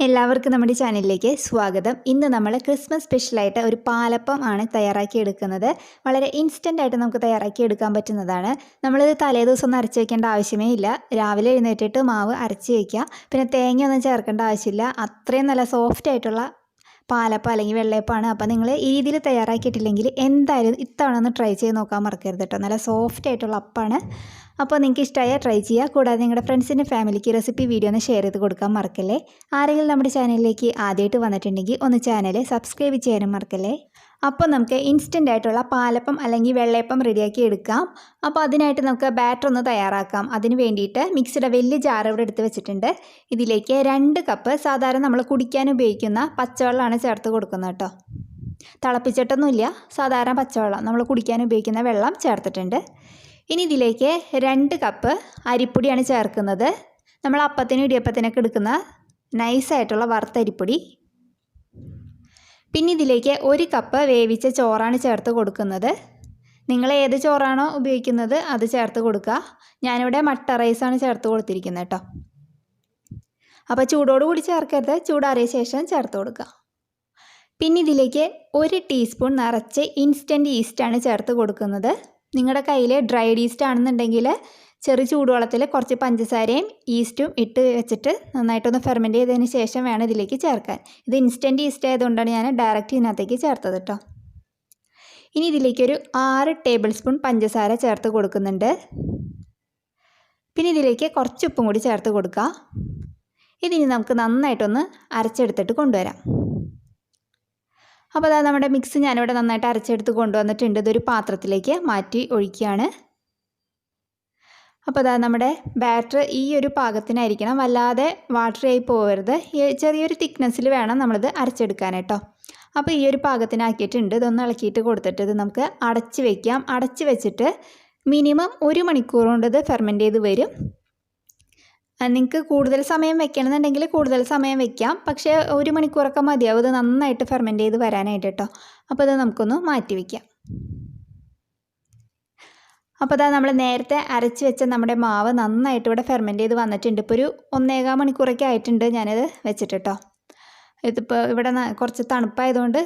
എല്ലാവർക്കും നമ്മുടെ ചാനലിലേക്ക് സ്വാഗതം. ഇന്ന് നമ്മൾ ക്രിസ്മസ് സ്പെഷ്യലായിട്ട് ഒരു പാലപ്പം ആണ് തയ്യാറാക്കി എടുക്കുന്നത്. വളരെ ഇൻസ്റ്റൻ്റ് ആയിട്ട് നമുക്ക് തയ്യാറാക്കി എടുക്കാൻ പറ്റുന്നതാണ്. നമ്മളിത് തലേ ദിവസം ഒന്നും അരച്ച് വയ്ക്കേണ്ട ആവശ്യമേ ഇല്ല. രാവിലെ എഴുന്നേറ്റിട്ട് മാവ് അരച്ച് വയ്ക്കുക. പിന്നെ തേങ്ങയൊന്നും ചേർക്കേണ്ട ആവശ്യമില്ല. അത്രയും നല്ല സോഫ്റ്റ് ആയിട്ടുള്ള പാലപ്പം അല്ലെങ്കിൽ വെള്ളയപ്പമാണ്. അപ്പോൾ നിങ്ങൾ ഈ രീതിയിൽ തയ്യാറാക്കിയിട്ടില്ലെങ്കിൽ എന്തായാലും ഇത്തവണ ഒന്ന് ട്രൈ ചെയ്ത് നോക്കാൻ മറക്കരുത് കേട്ടോ. നല്ല സോഫ്റ്റ് ആയിട്ടുള്ള അപ്പമാണ്. അപ്പോൾ നിങ്ങൾക്ക് ഇഷ്ടമായാൽ ട്രൈ ചെയ്യുക. കൂടാതെ നിങ്ങളുടെ ഫ്രണ്ട്സിൻ്റെ ഫാമിലിക്ക് റെസിപ്പി വീഡിയോ ഒന്ന് ഷെയർ ചെയ്ത് കൊടുക്കാൻ മറക്കല്ലേ. ആരെങ്കിലും നമ്മുടെ ചാനലിലേക്ക് ആദ്യമായിട്ട് വന്നിട്ടുണ്ടെങ്കിൽ ഒന്ന് ചാനൽ സബ്സ്ക്രൈബ് ചെയ്യാനും മറക്കല്ലേ. അപ്പോൾ നമുക്ക് ഇൻസ്റ്റൻ്റ് ആയിട്ടുള്ള പാലപ്പം അല്ലെങ്കിൽ വെള്ളയപ്പം റെഡിയാക്കി എടുക്കാം. അപ്പോൾ അതിനായിട്ട് നമുക്ക് ബാറ്റർ ഒന്ന് തയ്യാറാക്കാം. അതിന് വേണ്ടിയിട്ട് മിക്സിയുടെ വലിയ ജാർ ഇവിടെ എടുത്ത് വെച്ചിട്ടുണ്ട്. ഇതിലേക്ക് 2 കപ്പ് സാധാരണ നമ്മൾ കുടിക്കാൻ ഉപയോഗിക്കുന്ന പച്ചവെള്ളമാണ് ചേർത്ത് കൊടുക്കുന്നത് കേട്ടോ. തിളപ്പിച്ചിട്ടൊന്നുമില്ല, സാധാരണ പച്ചവെള്ളം നമ്മൾ കുടിക്കാൻ ഉപയോഗിക്കുന്ന വെള്ളം ചേർത്തിട്ടുണ്ട്. ഇനി ഇതിലേക്ക് 2 കപ്പ് അരിപ്പൊടിയാണ് ചേർക്കുന്നത്. നമ്മൾ അപ്പത്തിനും ഇടിയപ്പത്തിനൊക്കെ എടുക്കുന്ന നൈസായിട്ടുള്ള വറുത്ത അരിപ്പൊടി. പിന്നെ ഇതിലേക്ക് 1 കപ്പ് വേവിച്ച ചോറാണ് ചേർത്ത് കൊടുക്കുന്നത്. നിങ്ങൾ ഏത് ചോറാണോ ഉപയോഗിക്കുന്നത് അത് ചേർത്ത് കൊടുക്കുക. ഞാനിവിടെ മട്ട റൈസാണ് ചേർത്ത് കൊടുത്തിരിക്കുന്നത് കേട്ടോ. അപ്പോൾ ചൂടോടുകൂടി ചേർക്കരുത്, ചൂടാറിയ ശേഷം ചേർത്ത് കൊടുക്കുക. പിന്നെ ഇതിലേക്ക് 1 ടീസ്പൂൺ നിറച്ച് ഇൻസ്റ്റൻറ്റ് ഈസ്റ്റാണ് ചേർത്ത് കൊടുക്കുന്നത്. നിങ്ങളുടെ കയ്യിൽ ഡ്രൈഡ് ഈസ്റ്റ് ആണെന്നുണ്ടെങ്കിൽ ചെറു ചൂടുവെള്ളത്തിൽ കുറച്ച് പഞ്ചസാരയും ഈസ്റ്റും ഇട്ട് വെച്ചിട്ട് നന്നായിട്ടൊന്ന് ഫെർമെൻറ്റ് ചെയ്തതിന് ശേഷം വേണം ഇതിലേക്ക് ചേർക്കാൻ. ഇത് ഇൻസ്റ്റൻറ്റ് ഈസ്റ്റ് ആയതുകൊണ്ടാണ് ഞാൻ ഡയറക്റ്റ് ഇതിനകത്തേക്ക് ചേർത്തത് കേട്ടോ. ഇനി ഇതിലേക്കൊരു 6 ടേബിൾ സ്പൂൺ പഞ്ചസാര ചേർത്ത് കൊടുക്കുന്നുണ്ട്. പിന്നെ ഇതിലേക്ക് കുറച്ച് ഉപ്പും കൂടി ചേർത്ത് കൊടുക്കുക. ഇതിനി നമുക്ക് നന്നായിട്ടൊന്ന് അരച്ചെടുത്തിട്ട് കൊണ്ടുവരാം. അപ്പോൾ അതാ നമ്മുടെ മിക്സ് ഞാനിവിടെ നന്നായിട്ട് അരച്ചെടുത്ത് കൊണ്ടുവന്നിട്ടുണ്ട്. ഇതൊരു പാത്രത്തിലേക്ക് മാറ്റി ഒഴിക്കുകയാണ്. അപ്പോൾ അതാ നമ്മുടെ ബാറ്റർ ഈ ഒരു പാകത്തിനായിരിക്കണം, വല്ലാതെ വാട്ടറായി പോകരുത്. ചെറിയൊരു തിക്നെസ്സിൽ വേണം നമ്മളിത് അരച്ചെടുക്കാനായിട്ടോ. അപ്പോൾ ഈ ഒരു പാകത്തിനാക്കിയിട്ടുണ്ട്. ഇതൊന്ന് ഇളക്കിയിട്ട് കൊടുത്തിട്ട് ഇത് നമുക്ക് അടച്ച് വയ്ക്കാം. അടച്ച് വെച്ചിട്ട് മിനിമം 1 മണിക്കൂർ കൊണ്ട് ഇത് ഫെർമെൻറ്റ് ചെയ്ത് വരും. നിങ്ങൾക്ക് കൂടുതൽ സമയം വെക്കണമെന്നുണ്ടെങ്കിൽ കൂടുതൽ സമയം വെക്കാം, പക്ഷേ 1 മണിക്കൂറൊക്കെ മതിയാവും ഇത് നന്നായിട്ട് ഫെർമെൻറ്റ് ചെയ്ത് വരാനായിട്ട് കേട്ടോ. അപ്പോൾ ഇത് നമുക്കൊന്ന് മാറ്റി വയ്ക്കാം. അപ്പോൾ അതാ നമ്മൾ നേരത്തെ അരച്ച് വെച്ച നമ്മുടെ മാവ് നന്നായിട്ട് ഇവിടെ ഫെർമെൻറ്റ് ചെയ്ത് വന്നിട്ടുണ്ട്. ഇപ്പോൾ ഒരു 1.25 മണിക്കൂറൊക്കെ ആയിട്ടുണ്ട് ഞാനിത് വെച്ചിട്ട് കേട്ടോ. ഇതിപ്പോൾ ഇവിടെ കുറച്ച് തണുപ്പായതുകൊണ്ട്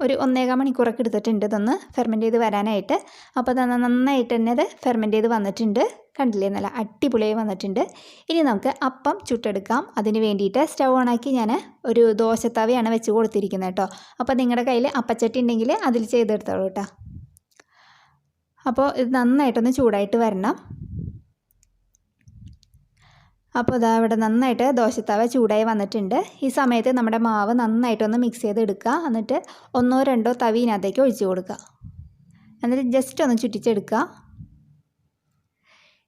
ഒരു 1.25 മണിക്കൂറൊക്കെ എടുത്തിട്ടുണ്ട് ഇതൊന്ന് ഫെർമെൻറ്റ് ചെയ്ത് വരാനായിട്ട്. അപ്പോൾ അത് നന്നായിട്ട് തന്നെ ഇത് ഫെർമെൻറ്റ് ചെയ്ത് വന്നിട്ടുണ്ട്. കണ്ടില്ലേ, നല്ല അടിപൊളിയായി വന്നിട്ടുണ്ട്. ഇനി നമുക്ക് അപ്പം ചുട്ടെടുക്കാം. അതിന് വേണ്ടിയിട്ട് സ്റ്റൗ ഓണാക്കി ഞാൻ ഒരു ദോശത്തവയാണ് വെച്ച് കൊടുത്തിരിക്കുന്നത് കേട്ടോ. അപ്പോൾ നിങ്ങളുടെ കയ്യിൽ അപ്പച്ചട്ടി ഉണ്ടെങ്കിൽ അതിൽ ചെയ്തെടുത്തോളൂ കേട്ടോ. അപ്പോൾ ഇത് നന്നായിട്ടൊന്ന് ചൂടായിട്ട് വരണം. അപ്പോൾ ഇതാ ഇവിടെ നന്നായിട്ട് ദോശത്തവ ചൂടായി വന്നിട്ടുണ്ട്. ഈ സമയത്ത് നമ്മുടെ മാവ് നന്നായിട്ടൊന്ന് മിക്സ് ചെയ്തെടുക്കുക. എന്നിട്ട് 1 or 2 തവി ഇതിനകത്തേക്ക് ഒഴിച്ച് കൊടുക്കുക. എന്നിട്ട് ജസ്റ്റ് ഒന്ന് ചുറ്റിച്ചെടുക്കുക.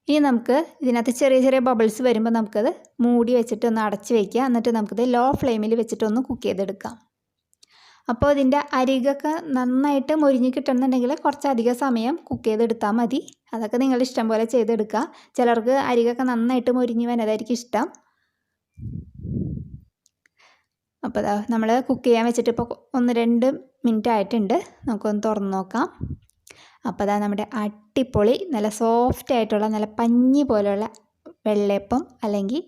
ഇനി നമുക്ക് ഇതിനകത്ത് ചെറിയ ചെറിയ ബബിൾസ് വരുമ്പോൾ നമുക്കത് മൂടി വെച്ചിട്ട് ഒന്ന് അടച്ച് വയ്ക്കുക. എന്നിട്ട് നമുക്കിത് ലോ ഫ്ലെയിമിൽ വെച്ചിട്ട് ഒന്ന് കുക്ക് ചെയ്തെടുക്കാം. അപ്പോൾ ഇതിൻ്റെ അരികൊക്കെ നന്നായിട്ട് മൊരിഞ്ഞ് കിട്ടണമെന്നുണ്ടെങ്കിൽ കുറച്ചധികം സമയം കുക്ക് ചെയ്തെടുത്താൽ മതി. അതൊക്കെ നിങ്ങളുടെ ഇഷ്ടം പോലെ ചെയ്തെടുക്കുക. ചിലർക്ക് അരികൊക്കെ നന്നായിട്ട് മൊരിഞ്ഞ് വരുന്നതായിരിക്കും ഇഷ്ടം. അപ്പോൾ നമ്മൾ കുക്ക് ചെയ്യാൻ വെച്ചിട്ട് ഇപ്പോൾ 1-2 മിനിറ്റ് ആയിട്ടുണ്ട്. നമുക്കൊന്ന് തുറന്ന് നോക്കാം. അപ്പോൾ അതാ നമ്മുടെ അടിപൊളി നല്ല സോഫ്റ്റ് ആയിട്ടുള്ള നല്ല പഞ്ഞി പോലെയുള്ള വെള്ളയപ്പം അല്ലെങ്കിൽ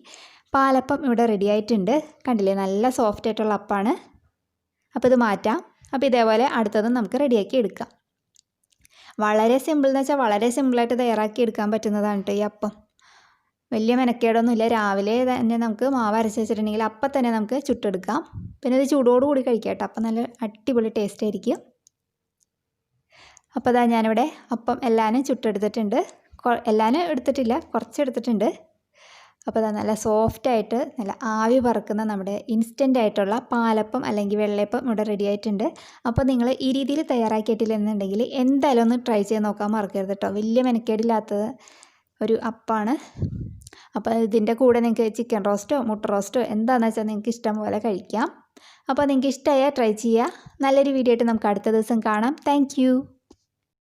പാലപ്പം ഇവിടെ റെഡി ആയിട്ടുണ്ട്. കണ്ടില്ലേ, നല്ല സോഫ്റ്റ് ആയിട്ടുള്ള അപ്പമാണ്. അപ്പോൾ ഇത് മാറ്റാം. അപ്പോൾ ഇതേപോലെ അടുത്തതും നമുക്ക് റെഡിയാക്കി എടുക്കാം. വളരെ സിമ്പിൾ എന്ന് വെച്ചാൽ വളരെ സിമ്പിളായിട്ട് തയ്യാറാക്കി എടുക്കാൻ പറ്റുന്നതാണ് കേട്ടോ ഈ അപ്പം. വലിയ മെനക്കേടൊന്നുമില്ല. രാവിലെ തന്നെ നമുക്ക് മാവ് അരച്ച് വെച്ചിട്ടുണ്ടെങ്കിൽ അപ്പം തന്നെ നമുക്ക് ചുട്ടെടുക്കാം. പിന്നെ ഇത് ചൂടോടുകൂടി കഴിക്കാം കേട്ടോ. അപ്പം നല്ല അടിപൊളി ടേസ്റ്റ് ആയിരിക്കും. അപ്പോൾ അതാ ഞാനിവിടെ അപ്പം എല്ലാനും ചുട്ടെടുത്തിട്ടുണ്ട്. എല്ലാനും എടുത്തിട്ടില്ല, കുറച്ച് എടുത്തിട്ടുണ്ട്. അപ്പോൾ അതാ നല്ല സോഫ്റ്റായിട്ട് നല്ല ആവി പറക്കുന്ന നമ്മുടെ ഇൻസ്റ്റൻ്റ് ആയിട്ടുള്ള പാലപ്പം അല്ലെങ്കിൽ വെള്ളയപ്പം ഇവിടെ റെഡി ആയിട്ടുണ്ട്. അപ്പോൾ നിങ്ങൾ ഈ രീതിയിൽ തയ്യാറാക്കിയിട്ടില്ലെന്നുണ്ടെങ്കിൽ എന്തായാലും ഒന്ന് ട്രൈ ചെയ്ത് നോക്കാൻ മറക്കരുത് കേട്ടോ. വലിയ മെനക്കേടില്ലാത്ത ഒരു അപ്പമാണ്. അപ്പോൾ ഇതിൻ്റെ കൂടെ നിങ്ങൾക്ക് ചിക്കൻ റോസ്റ്റോ മുട്ട റോസ്റ്റോ എന്താണെന്ന് വെച്ചാൽ നിങ്ങൾക്ക് ഇഷ്ടം പോലെ കഴിക്കാം. അപ്പോൾ നിങ്ങൾക്ക് ഇഷ്ടമായാൽ ട്രൈ ചെയ്യുക. നല്ലൊരു വീഡിയോ ആയിട്ട് നമുക്ക് അടുത്ത ദിവസം കാണാം. താങ്ക്